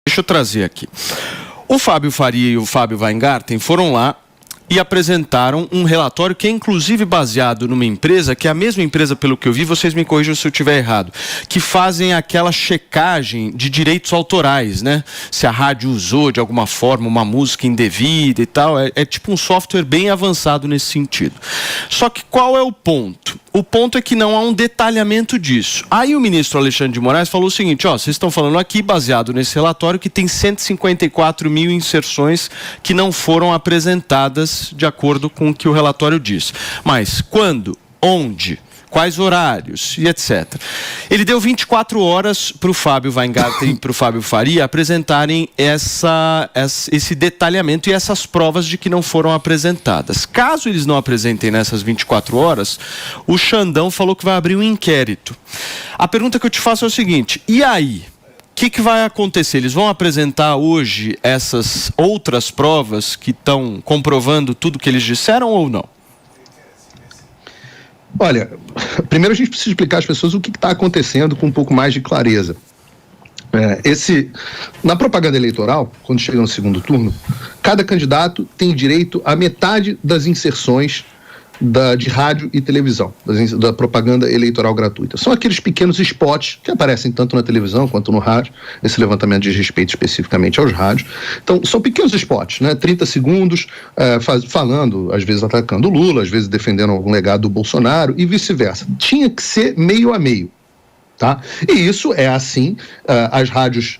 Deixa eu trazer aqui. O Fábio Faria e o Fábio Weingarten foram lá e apresentaram um relatório que é inclusive baseado numa empresa, que é a mesma empresa, pelo que eu vi, vocês me corrijam se eu estiver errado, que fazem aquela checagem de direitos autorais, né? Se a rádio usou de alguma forma uma música indevida e tal, é tipo um software bem avançado nesse sentido. Só que qual é o ponto? O ponto é que não há um detalhamento disso. Aí o ministro Alexandre de Moraes falou o seguinte, vocês estão falando aqui, baseado nesse relatório, que tem 154 mil inserções que não foram apresentadas de acordo com o que o relatório diz. Mas quando, onde, quais horários e etc. Ele deu 24 horas para o Fábio Weingarten e para o Fábio Faria apresentarem esse detalhamento e essas provas de que não foram apresentadas. Caso eles não apresentem nessas 24 horas, o Xandão falou que vai abrir um inquérito. A pergunta que eu te faço é o seguinte, e aí? O que vai acontecer? Eles vão apresentar hoje essas outras provas que estão comprovando tudo que eles disseram ou não? Olha, primeiro a gente precisa explicar às pessoas o que está acontecendo com um pouco mais de clareza. Na propaganda eleitoral, quando chega no segundo turno, cada candidato tem direito a metade das inserções de rádio e televisão, da propaganda eleitoral gratuita. São aqueles pequenos spots que aparecem tanto na televisão quanto no rádio. Esse levantamento diz respeito especificamente aos rádios. Então, são pequenos spots, né? 30 segundos, falando, às vezes atacando o Lula, às vezes defendendo algum legado do Bolsonaro e vice-versa. Tinha que ser meio a meio, tá? E isso é assim, as rádios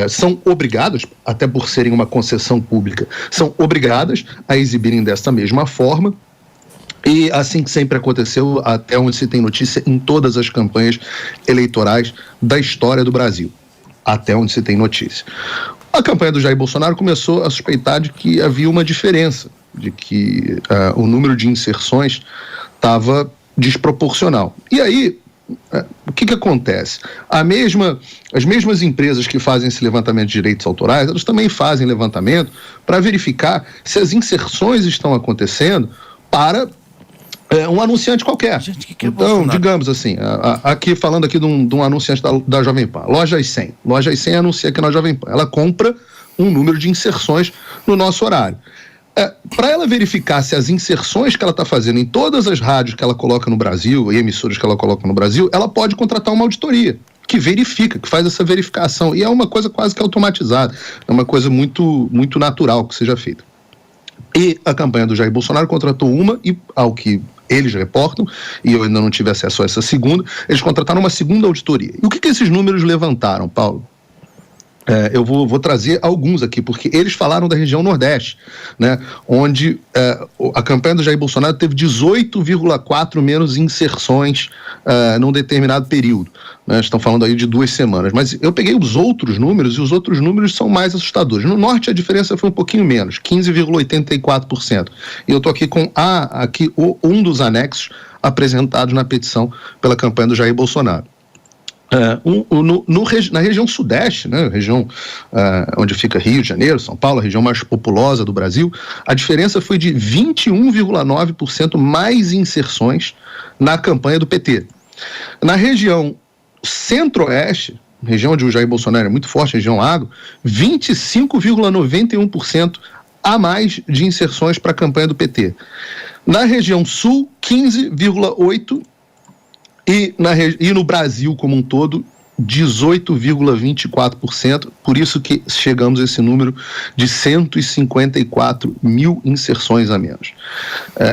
são obrigadas, até por serem uma concessão pública, são obrigadas a exibirem dessa mesma forma. E assim que sempre aconteceu, até onde se tem notícia, em todas as campanhas eleitorais da história do Brasil. Até onde se tem notícia. A campanha do Jair Bolsonaro começou a suspeitar de que havia uma diferença, de que o número de inserções estava desproporcional. E aí, o que acontece? As mesmas empresas que fazem esse levantamento de direitos autorais, elas também fazem levantamento para verificar se as inserções estão acontecendo para um anunciante qualquer. Gente, que então, Bolsonaro? Digamos assim, falando aqui de um anunciante da Jovem Pan, Lojas 100. Lojas 100 anuncia aqui na Jovem Pan. Ela compra um número de inserções no nosso horário. Para ela verificar se as inserções que ela está fazendo em todas as rádios que ela coloca no Brasil, e emissoras que ela coloca no Brasil, ela pode contratar uma auditoria que verifica, que faz essa verificação. E é uma coisa quase que automatizada. É uma coisa muito, muito natural que seja feita. E a campanha do Jair Bolsonaro contratou uma, e ao que eles reportam, e eu ainda não tive acesso a essa segunda, eles contrataram uma segunda auditoria. E o que esses números levantaram, Paulo? Eu vou trazer alguns aqui, porque eles falaram da região Nordeste, né, onde a campanha do Jair Bolsonaro teve 18,4 menos inserções num determinado período. Né, estão falando aí de 2 semanas. Mas eu peguei os outros números, e os outros números são mais assustadores. No Norte a diferença foi um pouquinho menos, 15,84%. E eu estou aqui com um dos anexos apresentados na petição pela campanha do Jair Bolsonaro. Na região Sudeste, né, região onde fica Rio de Janeiro, São Paulo, a região mais populosa do Brasil, a diferença foi de 21,9% mais inserções na campanha do PT. Na região Centro-Oeste, região onde o Jair Bolsonaro é muito forte, região Agro, 25,91% a mais de inserções para a campanha do PT. Na região Sul, 15,8%. E no Brasil como um todo, 18,24%, por isso que chegamos a esse número de 154 mil inserções a menos.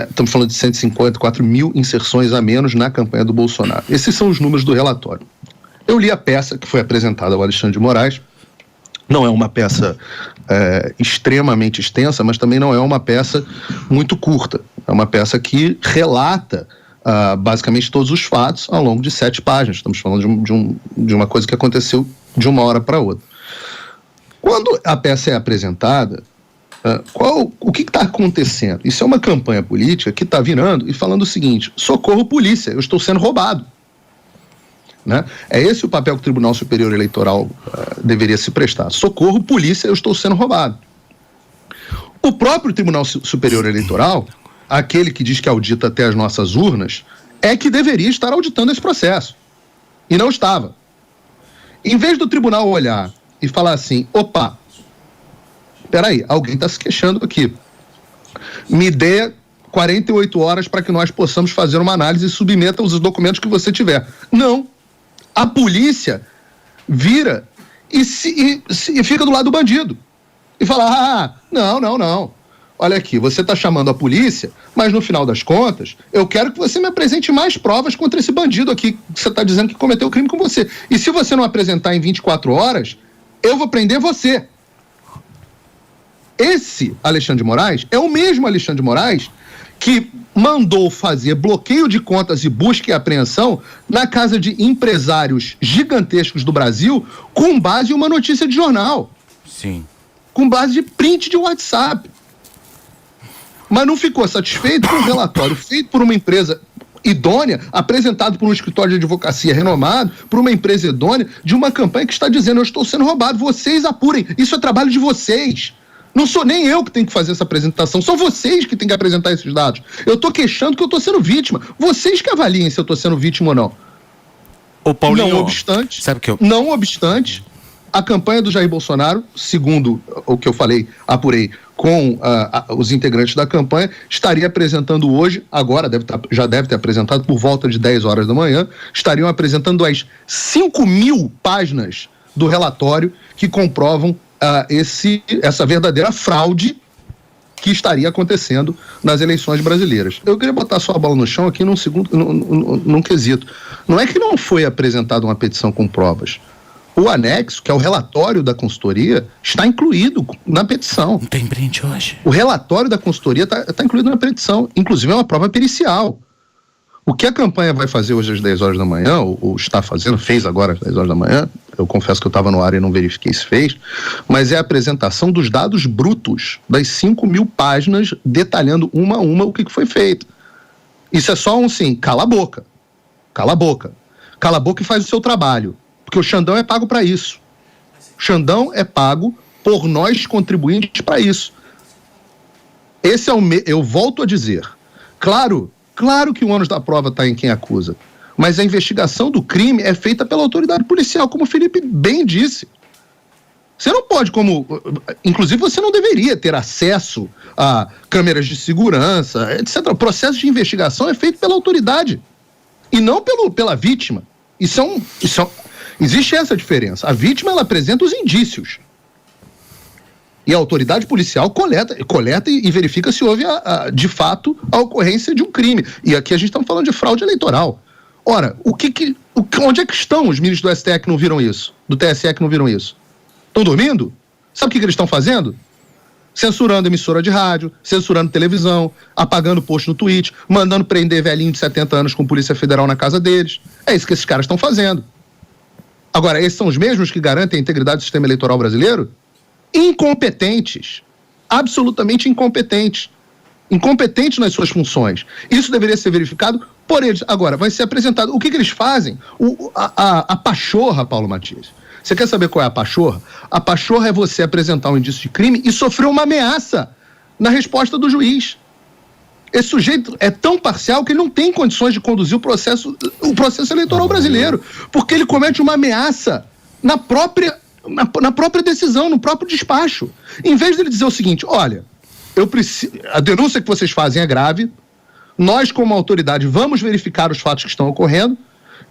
Estamos falando de 154 mil inserções a menos na campanha do Bolsonaro. Esses são os números do relatório. Eu li a peça que foi apresentada ao Alexandre de Moraes. Não é uma peça extremamente extensa, mas também não é uma peça muito curta. É uma peça que relata basicamente todos os fatos ao longo de 7 páginas. Estamos falando de uma coisa que aconteceu de uma hora para outra. Quando a peça é apresentada, o que está acontecendo? Isso é uma campanha política que está virando e falando o seguinte: socorro polícia, eu estou sendo roubado. Né? É esse o papel que o Tribunal Superior Eleitoral deveria se prestar. Socorro polícia, eu estou sendo roubado. O próprio Tribunal Superior Eleitoral, aquele que diz que audita até as nossas urnas, é que deveria estar auditando esse processo. E não estava. Em vez do tribunal olhar e falar assim, opa, peraí, alguém está se queixando aqui. Me dê 48 horas para que nós possamos fazer uma análise e submeta os documentos que você tiver. Não. A polícia vira e fica do lado do bandido. E fala, não. Olha aqui, você está chamando a polícia, mas no final das contas, eu quero que você me apresente mais provas contra esse bandido aqui, que você está dizendo que cometeu o crime com você. E se você não apresentar em 24 horas, eu vou prender você. Esse Alexandre de Moraes é o mesmo Alexandre de Moraes que mandou fazer bloqueio de contas e busca e apreensão na casa de empresários gigantescos do Brasil com base em uma notícia de jornal. Sim. Com base de print de WhatsApp. Mas não ficou satisfeito com o relatório feito por uma empresa idônea, apresentado por um escritório de advocacia renomado, por uma empresa idônea, de uma campanha que está dizendo, eu estou sendo roubado, vocês apurem, isso é trabalho de vocês. Não sou nem eu que tenho que fazer essa apresentação, são vocês que têm que apresentar esses dados. Eu estou queixando que eu estou sendo vítima. Vocês que avaliem se eu estou sendo vítima ou não. Ô, Paulinho, não obstante, a campanha do Jair Bolsonaro, segundo o que eu falei, apurei, com os integrantes da campanha, estaria apresentando hoje, agora já deve ter apresentado por volta de 10 horas da manhã, estariam apresentando as 5.000 páginas do relatório que comprovam essa verdadeira fraude que estaria acontecendo nas eleições brasileiras. Eu queria botar só a bola no chão aqui num quesito. Não é que não foi apresentada uma petição com provas. O anexo, que é o relatório da consultoria, está incluído na petição. Não tem brinde hoje. O relatório da consultoria está incluído na petição. Inclusive é uma prova pericial. O que a campanha vai fazer hoje às 10 horas da manhã, ou está fazendo, fez agora às 10 horas da manhã, eu confesso que eu estava no ar e não verifiquei se fez, mas é a apresentação dos dados brutos, das 5.000 páginas, detalhando uma a uma o que foi feito. Isso é só cala a boca. Cala a boca. Cala a boca e faz o seu trabalho. Porque o Xandão é pago para isso. O Xandão é pago por nós contribuintes para isso. Esse é eu volto a dizer. Claro que o ônus da prova está em quem acusa. Mas a investigação do crime é feita pela autoridade policial, como o Felipe bem disse. Você não pode, inclusive você não deveria ter acesso a câmeras de segurança, etc. O processo de investigação é feito pela autoridade e não pela vítima. Existe essa diferença. A vítima, ela apresenta os indícios. E a autoridade policial coleta e verifica se houve, de fato, a ocorrência de um crime. E aqui a gente está falando de fraude eleitoral. Ora, onde é que estão os ministros do STE que não viram isso? Do TSE que não viram isso? Estão dormindo? Sabe o que eles estão fazendo? Censurando emissora de rádio, censurando televisão, apagando post no Twitter, mandando prender velhinho de 70 anos com Polícia Federal na casa deles. É isso que esses caras estão fazendo. Agora, esses são os mesmos que garantem a integridade do sistema eleitoral brasileiro? Incompetentes. Absolutamente incompetentes. Incompetentes nas suas funções. Isso deveria ser verificado por eles. Agora, vai ser apresentado. O que eles fazem? A pachorra, Paulo Matias. Você quer saber qual é a pachorra? A pachorra é você apresentar um indício de crime e sofrer uma ameaça na resposta do juiz. Esse sujeito é tão parcial que ele não tem condições de conduzir o processo eleitoral brasileiro, porque ele comete uma ameaça na própria decisão, no próprio despacho. Em vez de ele dizer o seguinte, olha, a denúncia que vocês fazem é grave, nós como autoridade vamos verificar os fatos que estão ocorrendo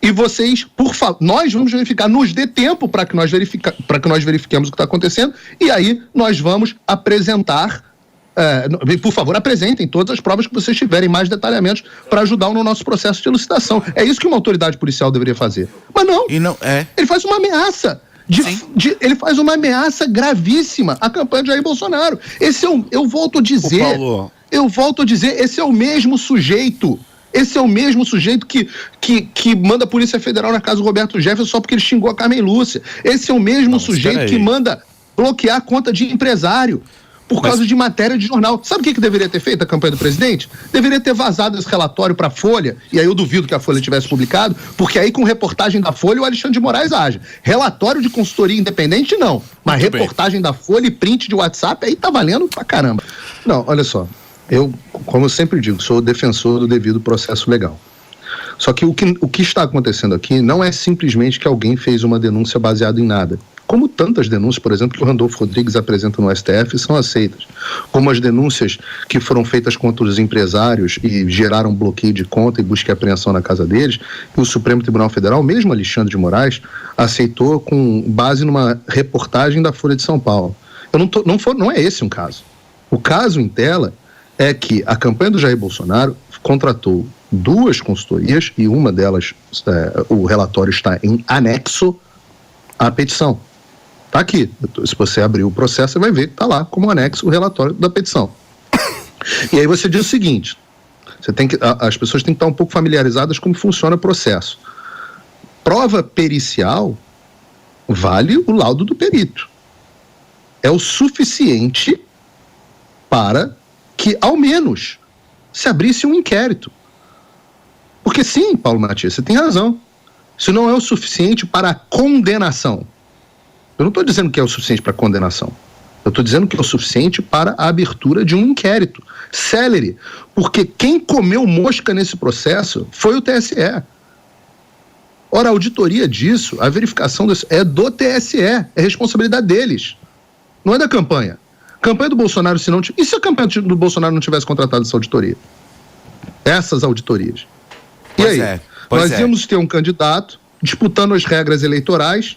e vocês, por favor, nós vamos verificar, nos dê tempo para que nós verifiquemos o que está acontecendo e aí nós vamos apresentar. Por favor, apresentem todas as provas que vocês tiverem, mais detalhamentos para ajudar no nosso processo de elucidação. É isso que uma autoridade policial deveria fazer. Mas não. Ele faz uma ameaça. Ele faz uma ameaça gravíssima à campanha de Jair Bolsonaro. Eu volto a dizer, esse é o mesmo sujeito. Esse é o mesmo sujeito que manda a Polícia Federal na casa do Roberto Jefferson só porque ele xingou a Carmen Lúcia. Esse é o mesmo sujeito que manda bloquear a conta de empresário por causa de matéria de jornal. Sabe o que deveria ter feito a campanha do presidente? Deveria ter vazado esse relatório para a Folha, e aí eu duvido que a Folha tivesse publicado, porque aí com reportagem da Folha o Alexandre de Moraes age. Relatório de consultoria independente, não. Mas muito reportagem da Folha e print de WhatsApp, aí tá valendo pra caramba. Não, olha só. Eu, como eu sempre digo, sou defensor do devido processo legal. Só que o que está acontecendo aqui não é simplesmente que alguém fez uma denúncia baseada em nada. como tantas denúncias, por exemplo, que o Randolfo Rodrigues apresenta no STF são aceitas, como as denúncias que foram feitas contra os empresários e geraram bloqueio de conta e busca e apreensão na casa deles, e o Supremo Tribunal Federal, mesmo Alexandre de Moraes, aceitou com base numa reportagem da Folha de São Paulo. Não é esse um caso. O caso em tela é que a campanha do Jair Bolsonaro contratou 2 consultorias e uma delas, o relatório está em anexo à petição. Está aqui. Se você abrir o processo, você vai ver que está lá como anexo o relatório da petição. E aí você diz o seguinte, as pessoas têm que estar um pouco familiarizadas como funciona o processo. Prova pericial vale o laudo do perito. É o suficiente para que, ao menos, se abrisse um inquérito. Porque sim, Paulo Matias, você tem razão. Isso não é o suficiente para a condenação. Eu não estou dizendo que é o suficiente para a condenação. Eu estou dizendo que é o suficiente para a abertura de um inquérito. Célere. Porque quem comeu mosca nesse processo foi o TSE. Ora, a auditoria disso, a verificação disso, é do TSE. É responsabilidade deles. Não é da campanha. Campanha do Bolsonaro, se não... E se a campanha do Bolsonaro não tivesse contratado essa auditoria? Essas auditorias. E aí? Nós íamos ter um candidato disputando as regras eleitorais,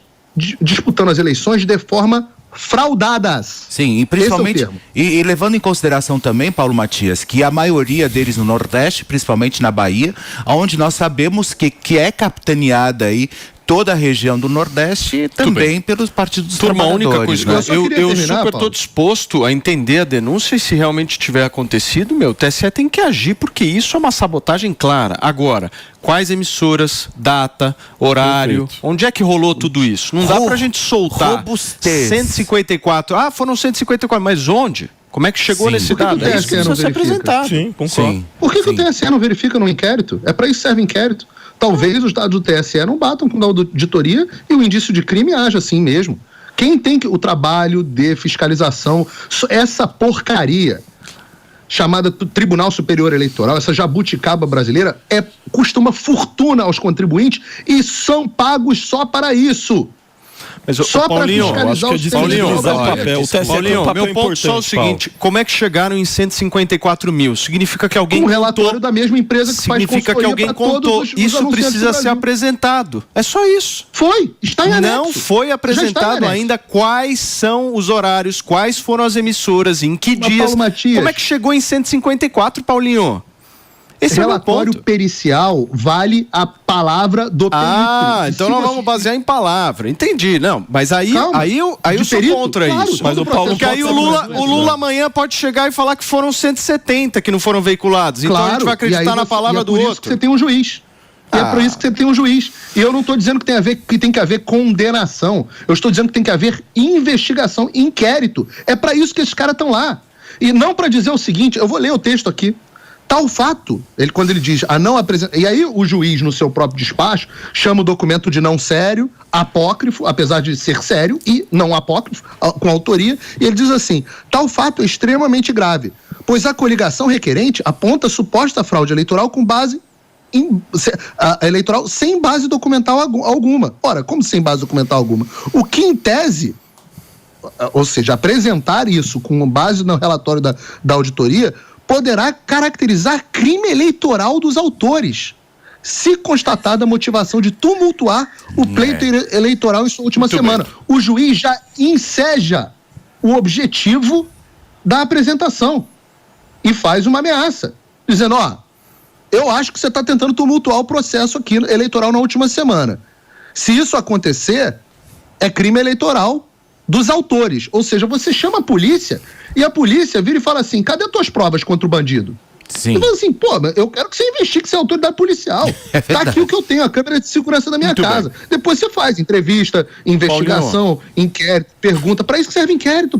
disputando as eleições de forma fraudadas. Sim, e principalmente, e levando em consideração também, Paulo Matias, que a maioria deles no Nordeste, principalmente na Bahia, onde nós sabemos que é capitaneada aí toda a região do Nordeste também pelos partidos dos trabalhadores. Uma única coisa, eu super estou disposto a entender a denúncia e se realmente tiver acontecido, o TSE tem que agir, porque isso é uma sabotagem clara. Agora, quais emissoras, data, horário, onde é que rolou tudo isso? Não dá pra gente soltar 154, foram 154, mas onde? Como é que chegou nesse dado? É isso que precisa ser apresentado. Sim, concordo. Por que o TSE não verifica no inquérito? É para isso que serve inquérito. Talvez os dados do TSE não batam com a auditoria e o indício de crime haja assim mesmo. Quem tem o trabalho de fiscalização, essa porcaria chamada Tribunal Superior Eleitoral, essa jabuticaba brasileira, custa uma fortuna aos contribuintes e são pagos só para isso. Mas, só para fiscalizar os papel. Paulinho, meu ponto só é o seguinte, como é que chegaram em 154 mil? Significa que alguém contou... Um relatório da mesma empresa que faz significa que alguém contou. Isso precisa ser apresentado. É só isso. Está em anexo. Não foi apresentado ainda quais são os horários, quais foram as emissoras, em que dias. Como é que chegou em 154, Paulinho? Esse relatório pericial vale a palavra do perito. Então nós vamos basear em palavra. Entendi, não. Mas aí eu sou contra isso. Mas o Paulo, porque aí o Lula amanhã pode chegar e falar que foram 170 que não foram veiculados. Então a gente vai acreditar na palavra do outro. É por isso que você tem um juiz. É por isso que você tem um juiz. E eu não estou dizendo que tem que haver condenação. Eu estou dizendo que tem que haver investigação, inquérito. É para isso que esses caras estão lá. E não para dizer o seguinte, eu vou ler o texto aqui. Tal fato, quando ele diz a não apresentação, e aí o juiz no seu próprio despacho chama o documento de não sério, apócrifo, apesar de ser sério, e não apócrifo, com autoria, e ele diz assim, tal fato é extremamente grave, pois a coligação requerente aponta suposta fraude eleitoral com base eleitoral sem base documental alguma. Ora, como sem base documental alguma? O que em tese, ou seja, apresentar isso com base no relatório da auditoria, poderá caracterizar crime eleitoral dos autores, se constatada a motivação de tumultuar o pleito eleitoral em sua última semana. O juiz já enseja o objetivo da apresentação e faz uma ameaça, dizendo, eu acho que você está tentando tumultuar o processo aqui eleitoral na última semana. Se isso acontecer, é crime eleitoral dos autores. Ou seja, você chama a polícia e a polícia vira e fala assim, cadê as tuas provas contra o bandido? Sim. Eu falo assim, eu quero que você investigue se é autoridade policial. Tá aqui o que eu tenho, a câmera de segurança da minha casa. Depois você faz entrevista, investigação, inquérito, pergunta. Para isso que serve inquérito,